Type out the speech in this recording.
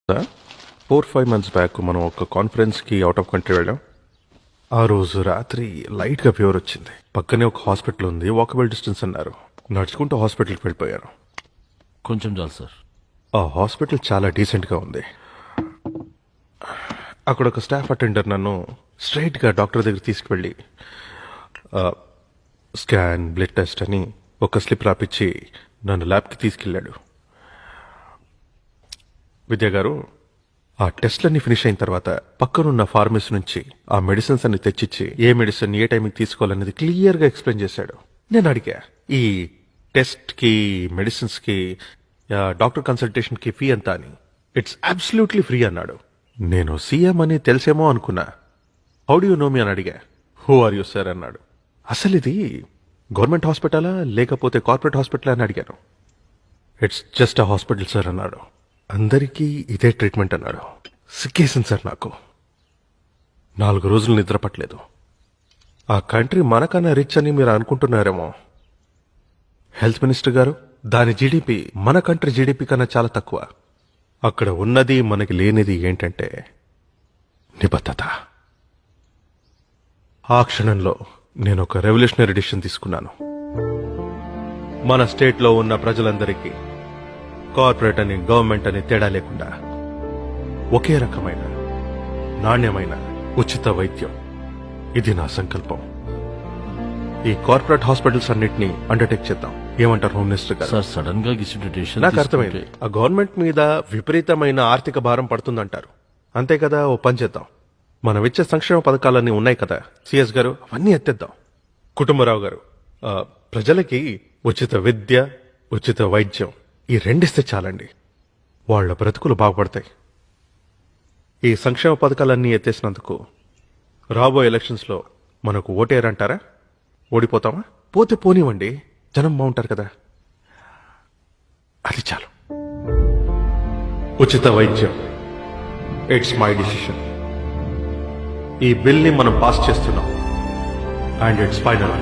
4-5 months back మనం ఒక కాన్ఫరెన్స్కి out of country వెళ్ళాం. ఆ రోజు రాత్రి లైట్గా ఫీవర్ వచ్చింది. పక్కనే ఒక హాస్పిటల్ ఉంది, వాకబుల్ డిస్టెన్స్ అన్నారు. నడుచుకుంటూ హాస్పిటల్కి వెళ్ళిపోయాను. కొంచెం చాలు సార్. ఆ హాస్పిటల్ చాలా డీసెంట్గా ఉంది. అక్కడ ఒక స్టాఫ్ అటెండర్ నన్ను స్ట్రైట్గా డాక్టర్ దగ్గర తీసుకువెళ్ళి స్కాన్, బ్లడ్ టెస్ట్ అని ఒక స్లిప్ రాపిచ్చి నన్ను ల్యాబ్కి తీసుకెళ్ళాడు. విద్యా గారు, ఆ టెస్ట్లన్నీ ఫినిష్ అయిన తర్వాత పక్కనున్న ఫార్మసీ నుంచి ఆ మెడిసిన్స్ అన్ని తెచ్చిచ్చి ఏ మెడిసిన్ ఏ టైంకి తీసుకోవాలనేది క్లియర్గా ఎక్స్ప్లెయిన్ చేశాడు. నేను అడిగా, ఈ టెస్ట్కి, మెడిసిన్స్కి, డాక్టర్ కన్సల్టేషన్కి ఫీ ఎంత అని. ఇట్స్ అబ్సల్యూట్లీ ఫ్రీ అన్నాడు. నేను సీఎం అని తెలిసేమో అనుకున్నా. హౌ డు యూ నో మీ అని అడిగా. హూ ఆర్ యూ సార్ అన్నాడు. అసలు ఇది గవర్నమెంట్ హాస్పిటలా లేకపోతే కార్పొరేట్ హాస్పిటల్ అని అడిగాను. It's just a hospital sir అన్నాడు. అందరికీ ఇదే ట్రీట్మెంట్ అన్నాడు. సిక్కేసింది సార్ నాకు. 4 రోజులు నిద్ర పట్టలేదు. ఆ కంట్రీ మనకన్నా రిచ్ అని మీరు అనుకుంటున్నారేమో. హెల్త్ మినిస్టర్ గారు, దాని జీడిపి మన కంట్రీ జీడిపి కన్నా చాలా తక్కువ. అక్కడ ఉన్నది మనకి లేనిది ఏంటంటే నిబద్ధత. ఆ క్షణంలో నేను ఒక రెవల్యూషనరీ డిసిషన్ తీసుకున్నాను. మన స్టేట్లో ఉన్న ప్రజలందరికీ కార్పొరేట్ అని, గవర్నమెంట్ అని తేడా లేకుండా ఒకే రకమైన నాణ్యమైన ఉచిత వైద్యం. ఇది నా సంకల్పం. ఈ కార్పొరేట్ హాస్పిటల్స్ అన్నిటినీ అండర్టేక్ చేద్దాం. ఏమంటారు హోమ్ మినిస్టర్ గారు? సార్, సడన్ గా నాకు అర్థమైంది. ఆ గవర్నమెంట్ మీద విపరీతమైన ఆర్థిక భారం పడుతుందంటారు. అంతే కదా, ఓ పని చేద్దాం. మనం ఇచ్చే సంక్షేమ పథకాలన్నీ ఉన్నాయి కదా సిఎస్ గారు, అవన్నీ ఎత్తేద్దాం. కుటుంబరావు గారు, ప్రజలకి ఉచిత విద్య, ఉచిత వైద్యం, ఈ రెండిస్తే చాలండి. వాళ్ళ బ్రతుకులు బాగుపడతాయి. ఈ సంక్షేమ పథకాలన్నీ ఎత్తేసినందుకు రాబోయే ఎలక్షన్స్లో మనకు ఓటేరంటారా? ఓడిపోతామా? పోతే పోనివ్వండి, జనం బాగుంటారు కదా. అది చాలు. ఉచిత వైద్యం, ఇట్స్ మై డిసిషన్. ఈ బిల్ని మనం పాస్ చేస్తున్నాం అండ్ ఇట్స్ ఫైనల్.